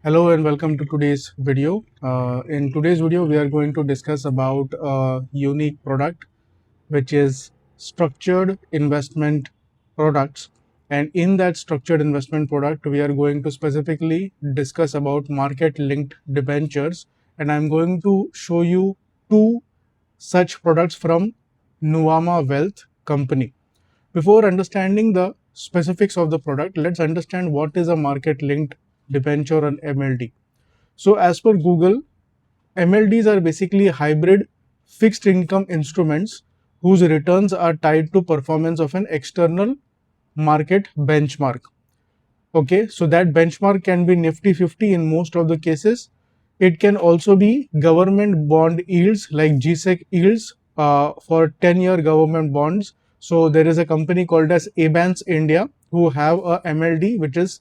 Hello and welcome to today's video. In today's video, we are going to discuss about a unique product, which is structured investment products. And in that structured investment product, we are going to specifically discuss about market linked debentures. And I'm going to show you two such products from Nuvama Wealth Company. Before understanding the specifics of the product, let's understand what is a market linked debenture and MLD. So as per Google, MLDs are basically hybrid fixed income instruments whose returns are tied to performance of an external market benchmark. Okay, so that benchmark can be Nifty 50 in most of the cases. It can also be government bond yields like GSEC yields for 10-year government bonds. So there is a company called as Abans India who have a MLD which is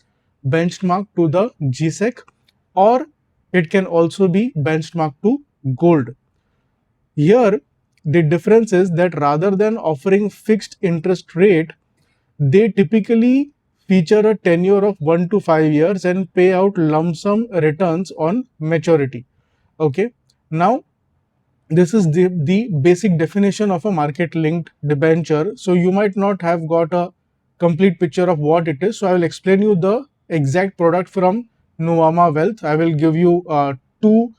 benchmarked to the GSEC, or it can also be benchmarked to gold. Here, the difference is that rather than offering fixed interest rate, they typically feature a tenure of 1 to 5 years and pay out lump sum returns on maturity. Okay. Now, this is the basic definition of a market linked debenture. So you might not have got a complete picture of what it is. So I will explain you the exact product from Nuvama Wealth. I will give you two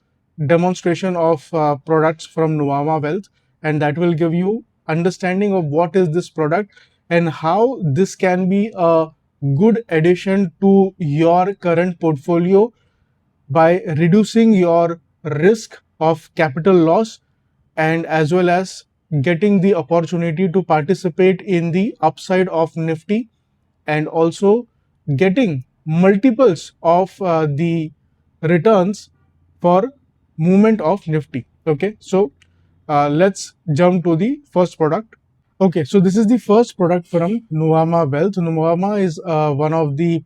demonstration of products from Nuvama Wealth, and that will give you understanding of what is this product and how this can be a good addition to your current portfolio by reducing your risk of capital loss and as well as getting the opportunity to participate in the upside of Nifty and also getting multiples of the returns for movement of Nifty. Okay, so let's jump to the first product. Okay, so this is the first product from Nuvama Wealth. Nuvama is one of the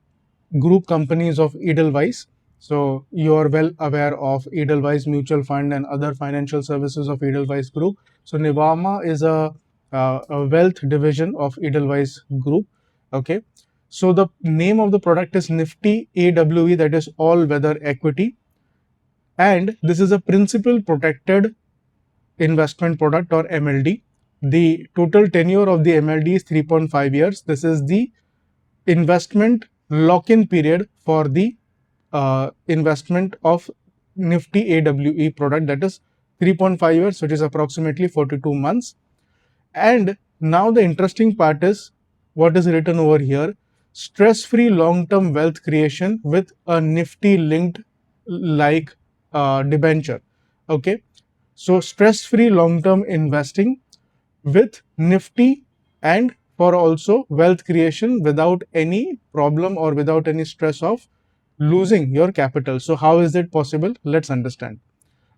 group companies of Edelweiss. So you are well aware of Edelweiss Mutual Fund and other financial services of Edelweiss Group. So Nuvama is a wealth division of Edelweiss Group. Okay. So the name of the product is Nifty AWE, that is all weather equity. And this is a principal protected investment product or MLD. The total tenure of the MLD is 3.5 years. This is the investment lock-in period for the investment of Nifty AWE product, that is 3.5 years, which is approximately 42 months. And now the interesting part is what is written over here: stress-free long-term wealth creation with a Nifty linked like debenture. Okay, so stress-free long-term investing with Nifty and for also wealth creation without any problem or without any stress of losing your capital. So how is it possible? Let's understand.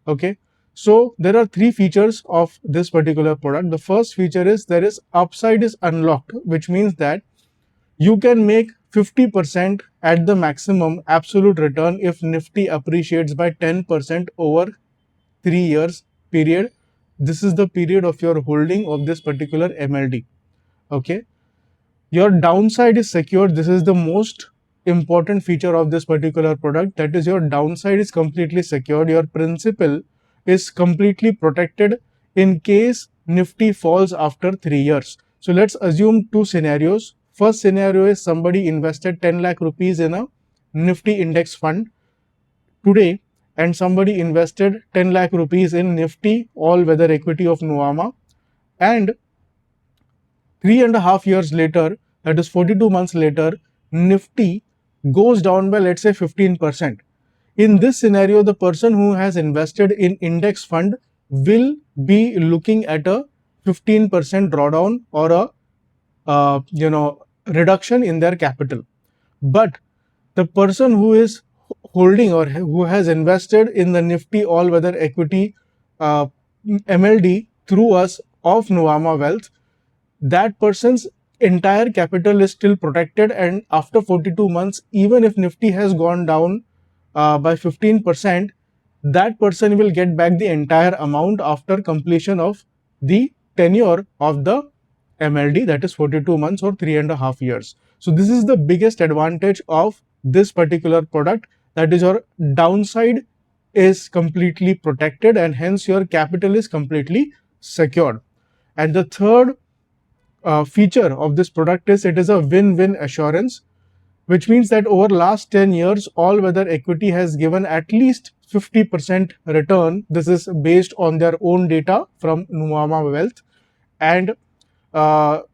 Okay, so there are three features of this particular product. The first feature is there is upside is unlocked, which means that you can make 50% at the maximum absolute return if Nifty appreciates by 10% over 3 years period. This is the period of your holding of this particular MLD. Okay, your downside is secured. This is the most important feature of this particular product, that is your downside is completely secured. Your principal is completely protected in case Nifty falls after 3 years. So let's assume two scenarios. First scenario is somebody invested 10 lakh rupees in a Nifty index fund today, and somebody invested 10 lakh rupees in Nifty all weather equity of Nuvama, and 3.5 years later, that is 42 months later, Nifty goes down by, let's say, 15%. In this scenario, the person who has invested in index fund will be looking at a 15% drawdown or a reduction in their capital. But the person who is holding or who has invested in the Nifty all weather equity MLD through us of Nuvama Wealth, that person's entire capital is still protected, and after 42 months, even if Nifty has gone down by 15%, that person will get back the entire amount after completion of the tenure of the MLD, that is 42 months or 3.5 years. So this is the biggest advantage of this particular product, that is your downside is completely protected, and hence your capital is completely secured. And the third feature of this product is it is a win-win assurance, which means that over last 10 years, all weather equity has given at least 50% return. This is based on their own data from Nuvama Wealth, and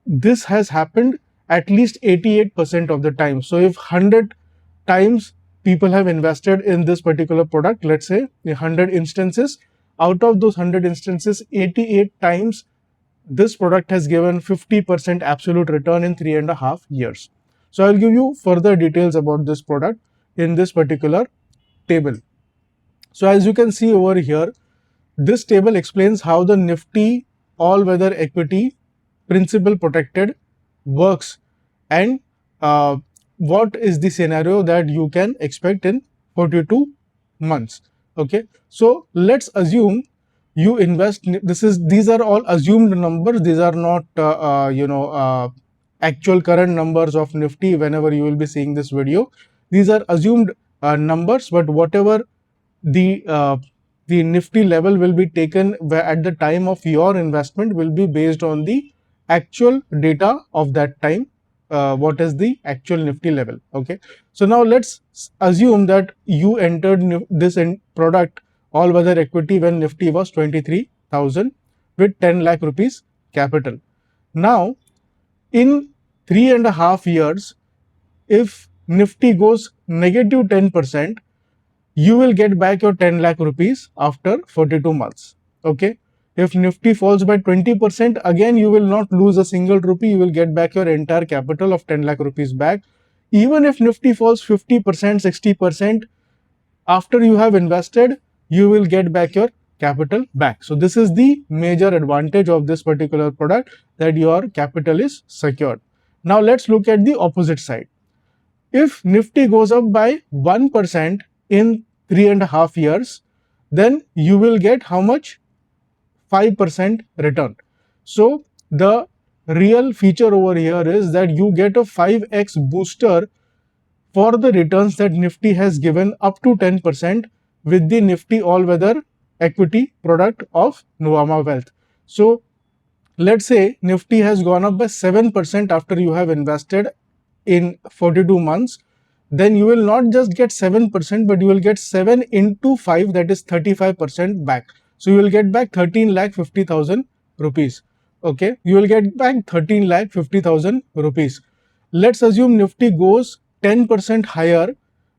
this has happened at least 88% of the time. So if 100 times people have invested in this particular product, let's say 100 instances, out of those 100 instances, 88 times this product has given 50% absolute return in 3.5 years. So I'll give you further details about this product in this particular table. So as you can see over here, this table explains how the Nifty all-weather equity principal protected works, and what is the scenario that you can expect in 42 months. Okay, so let's assume you invest. These are all assumed numbers. These are not actual current numbers of Nifty. Whenever you will be seeing this video, these are assumed numbers, but whatever the Nifty level will be taken at the time of your investment will be based on the actual data of that time. What is the actual Nifty level? Okay, so now let's assume that you entered this product all weather equity when Nifty was 23,000 with 10 lakh rupees capital. Now in 3.5 years, if Nifty goes negative 10%, you will get back your 10 lakh rupees after 42 months. Okay, if Nifty falls by 20%, again you will not lose a single rupee. You will get back your entire capital of 10 lakh rupees back. Even if Nifty falls 50%, 60%, after you have invested, you will get back your capital back. So this is the major advantage of this particular product, that your capital is secured. Now let's look at the opposite side. If Nifty goes up by 1% in 3.5 years, then you will get how much? 5% return. So the real feature over here is that you get a 5x booster for the returns that Nifty has given up to 10% with the Nifty all-weather equity product of Nuvama Wealth. So let's say Nifty has gone up by 7% after you have invested in 42 months, then you will not just get 7%, but you will get 7 into 5, that is 35% back. So you will get back 13,50,000 rupees. Okay, you will get back 13,50,000 rupees. Let's assume Nifty goes 10% higher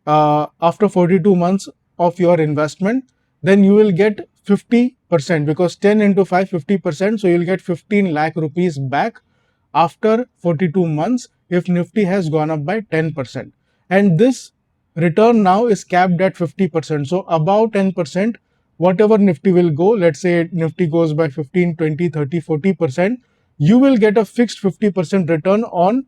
after 42 months of your investment, then you will get 50%, because 10 into 5, 50%. So you will get 15 lakh rupees back after 42 months if Nifty has gone up by 10%. And this return now is capped at 50%. So above 10%, whatever Nifty will go, let's say Nifty goes by 15, 20, 30, 40%, you will get a fixed 50% return on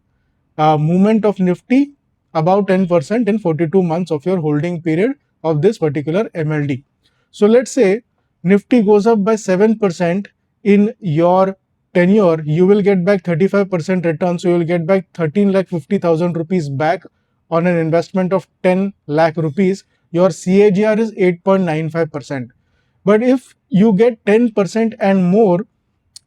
movement of Nifty about 10% in 42 months of your holding period of this particular MLD. So let's say Nifty goes up by 7% in your tenure, you will get back 35% return. So you will get back 13,50,000 rupees back on an investment of 10 lakh rupees. Your CAGR is 8.95%. But if you get 10% and more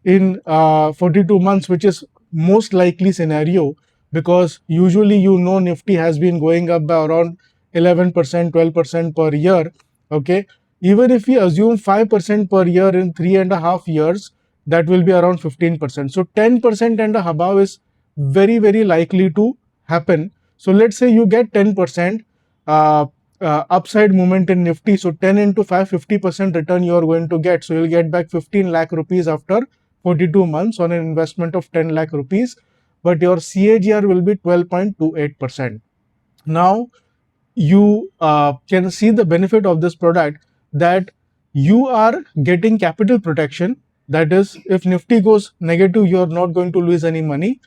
in 42 months, which is most likely scenario, because usually Nifty has been going up by around 11%, 12% per year. Okay, even if we assume 5% per year in 3.5 years, that will be around 15%. So 10% and above is very, very likely to happen. So let's say you get 10% upside movement in Nifty. So 10 into 5, 50% return you are going to get. So you'll get back 15 lakh rupees after 42 months on an investment of 10 lakh rupees, but your CAGR will be 12.28%. Now you can see the benefit of this product, that you are getting capital protection. That is, if Nifty goes negative, you are not going to lose any money.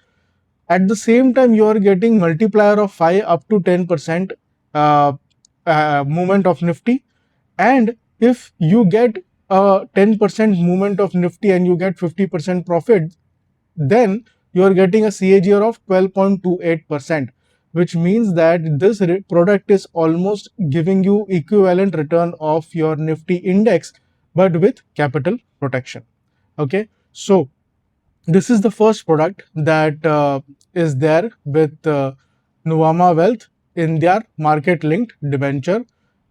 At the same time, you are getting multiplier of 5 up to 10% movement of Nifty. And if you get a 10% movement of Nifty and you get 50% profit, then you are getting a CAGR of 12.28%. which means that this product is almost giving you equivalent return of your Nifty index, but with capital protection. Okay, so this is the first product that is there with Nuvama Wealth in their market linked debenture.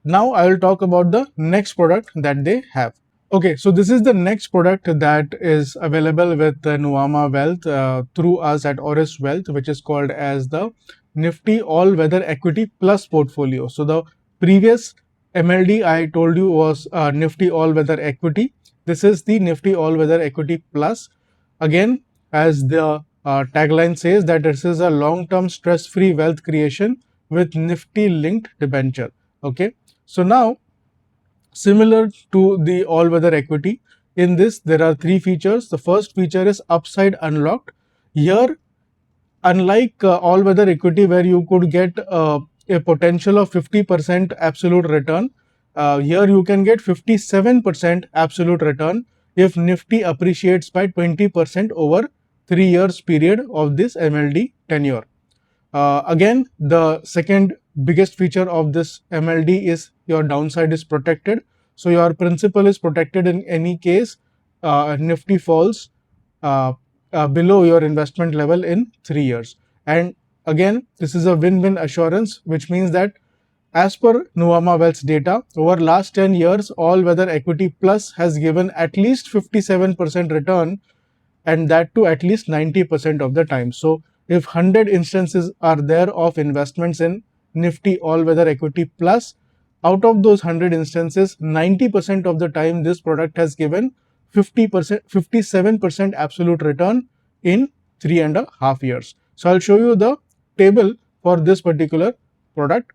Now I will talk about the next product that they have. Okay, so this is the next product that is available with Nuvama Wealth through us at Auris Wealth, which is called as the Nifty All Weather Equity Plus portfolio. So the previous MLD I told you was Nifty All Weather Equity. This is the Nifty All Weather Equity Plus. Again, as the tagline says, that this is a long-term stress-free wealth creation with Nifty linked debenture. Okay, so now similar to the all-weather equity, in this there are three features. The first feature is upside unlocked. Here, unlike all-weather equity where you could get a potential of 50% absolute return, here you can get 57% absolute return if Nifty appreciates by 20% over 3 years period of this MLD tenure. Again, the second biggest feature of this MLD is your downside is protected. So your principal is protected in any case Nifty falls uh, below your investment level in 3 years. And again, this is a win-win assurance, which means that as per Nuvama Wealth's data, over last 10 years, all weather equity plus has given at least 57% return, and that too at least 90% of the time. So if 100 instances are there of investments in Nifty all weather equity plus, out of those 100 instances, 90% of the time this product has given 50%, 57% absolute return in 3.5 years. So I'll show you the table for this particular product.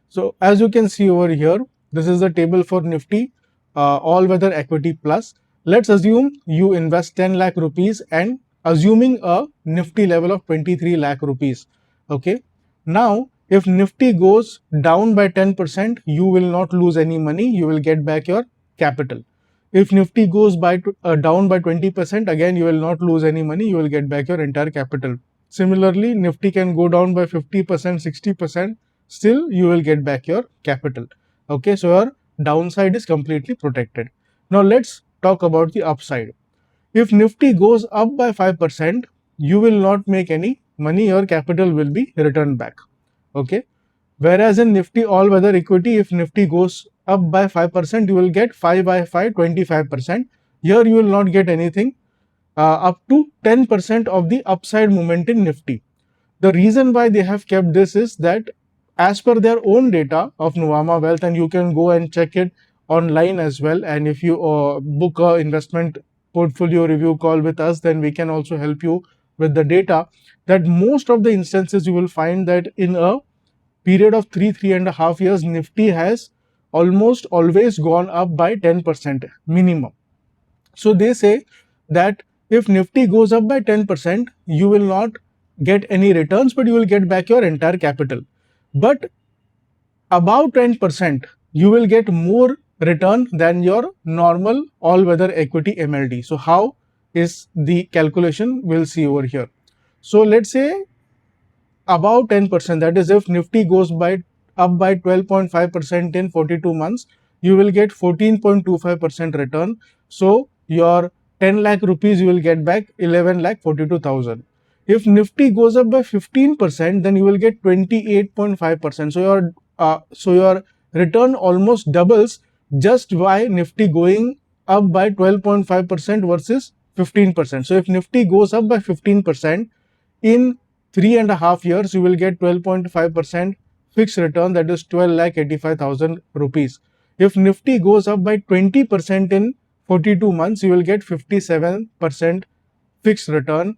So as you can see over here, this is the table for Nifty all weather equity plus. Let's assume you invest 10 lakh rupees and assuming a Nifty level of 23 lakh rupees. Okay. Now, if Nifty goes down by 10%, you will not lose any money. You will get back your capital. If Nifty goes down by 20%, again, you will not lose any money. You will get back your entire capital. Similarly, Nifty can go down by 50%, 60%. Still, you will get back your capital. Okay, so your downside is completely protected. Now, let's talk about the upside. If Nifty goes up by 5%, you will not make any money. Your capital will be returned back. Okay. Whereas in Nifty all weather equity, if Nifty goes up by 5%, you will get 5 by 5, 25%. Here you will not get anything up to 10% of the upside movement in Nifty. The reason why they have kept this is that as per their own data of Nuvama Wealth, and you can go and check it online as well. And if you book a investment portfolio review call with us, then we can also help you with the data, that most of the instances you will find that in a period of 3.5 years, Nifty has almost always gone up by 10% minimum. So they say that if Nifty goes up by 10%, you will not get any returns, but you will get back your entire capital. But above 10%, you will get more return than your normal all-weather equity MLD. So how is the calculation? We'll see over here. So let's say about 10%, that is if Nifty goes up by 12.5% in 42 months, you will get 14.25% return. So your 10 lakh rupees you will get back 11 lakh 42,000. If Nifty goes up by 15%, then you will get 28.5%. So your return almost doubles just by Nifty going up by 12.5% versus 15%. So if Nifty goes up by 15%, in 3.5 years, you will get 12.5% fixed return, that is 12,85,000 rupees. If Nifty goes up by 20% in 42 months, you will get 57% fixed return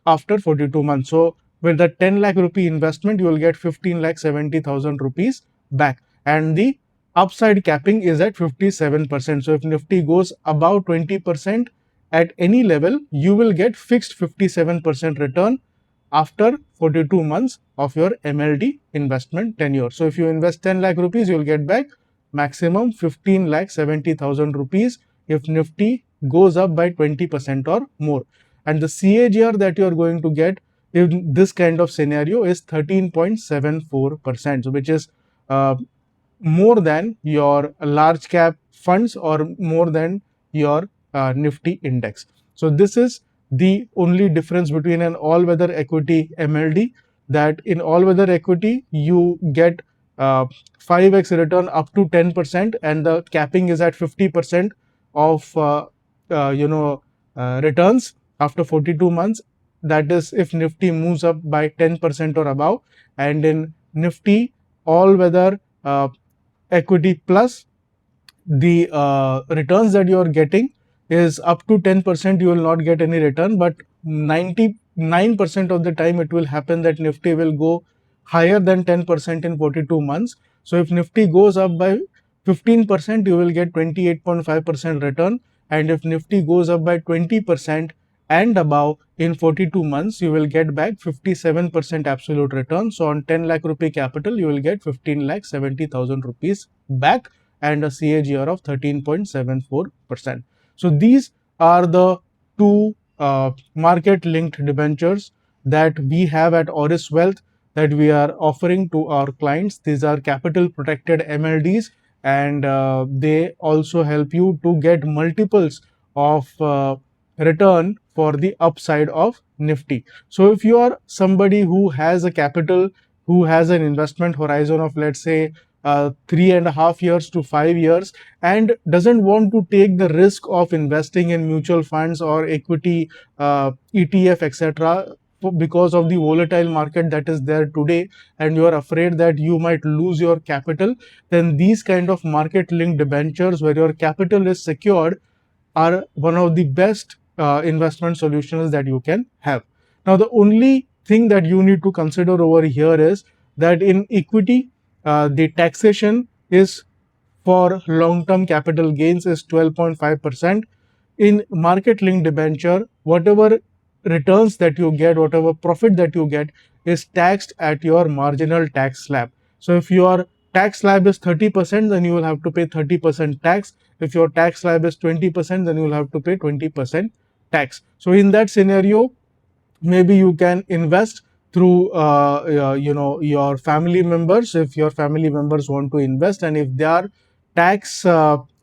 after 42 months. So with the 10 lakh rupee investment, you will get 15,70,000 rupees back. And the upside capping is at 57%. So if Nifty goes above 20% at any level, you will get fixed 57% return after 42 months of your MLD investment tenure. So if you invest 10 lakh rupees, you will get back maximum 15,70,000 rupees if Nifty goes up by 20% or more. And the CAGR that you are going to get in this kind of scenario is 13.74%, so which is uh, more than your large cap funds or more than your Nifty index. So this is the only difference between an all weather equity MLD, that in all weather equity you get 5x return up to 10%, and the capping is at 50% of returns after 42 months. That is if Nifty moves up by 10% or above. And in Nifty all weather equity plus, the returns that you are getting is up to 10%, you will not get any return, but 99% of the time it will happen that Nifty will go higher than 10% in 42 months. So if Nifty goes up by 15%, you will get 28.5% return, and if Nifty goes up by 20% and above in 42 months, you will get back 57% absolute return. So on 10 lakh rupee capital, you will get 15 lakh 70,000 rupees back and a CAGR of 13.74%. So these are the two market linked debentures that we have at Auris Wealth that we are offering to our clients. These are capital protected MLDs, and they also help you to get multiples of return for the upside of Nifty. So if you are somebody who has a capital, who has an investment horizon of, let's say, 3.5 years to 5 years, and doesn't want to take the risk of investing in mutual funds or equity, ETF, etc., because of the volatile market that is there today, and you are afraid that you might lose your capital, then these kind of market linked debentures where your capital is secured are one of the best investment solutions that you can have. Now, the only thing that you need to consider over here is that in equity, the taxation is for long-term capital gains is 12.5%. In market linked debenture, whatever returns that you get, whatever profit that you get is taxed at your marginal tax slab. So if your tax slab is 30%, then you will have to pay 30% tax. If your tax slab is 20%, then you will have to pay 20% tax. So in that scenario, maybe you can invest through your family members, if your family members want to invest, and if their tax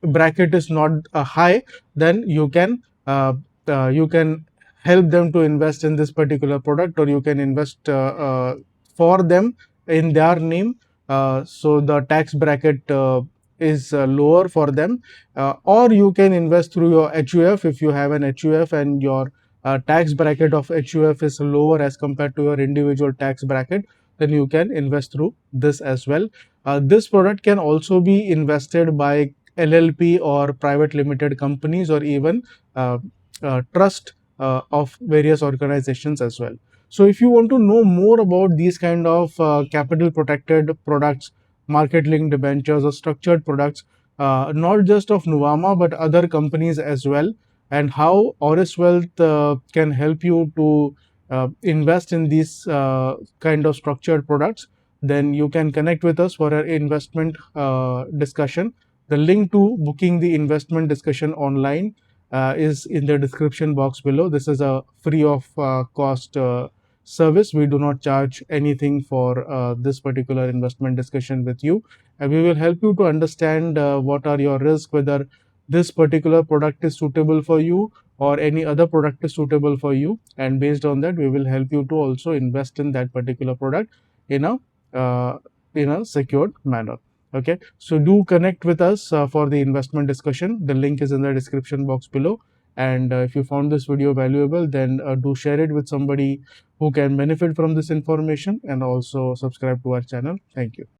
bracket is not high, then you can help them to invest in this particular product, or you can invest for them in their name, so the tax bracket is lower for them, or you can invest through your HUF if you have an HUF and your tax bracket of HUF is lower as compared to your individual tax bracket, then you can invest through this as well. This product can also be invested by LLP or private limited companies, or even trust of various organizations as well. So if you want to know more about these kind of capital protected products, market linked debentures or structured products, not just of Nuvama but other companies as well, and how Auris Wealth can help you to invest in these kind of structured products, then you can connect with us for an investment discussion. The link to booking the investment discussion online is in the description box below. This is a free of cost service. We do not charge anything for this particular investment discussion with you, and we will help you to understand what are your risks, whether this particular product is suitable for you or any other product is suitable for you, and based on that we will help you to also invest in that particular product in a secured manner. Okay, so do connect with us for the investment discussion. The link is in the description box below, and if you found this video valuable, then do share it with somebody who can benefit from this information, and also subscribe to our channel. Thank you.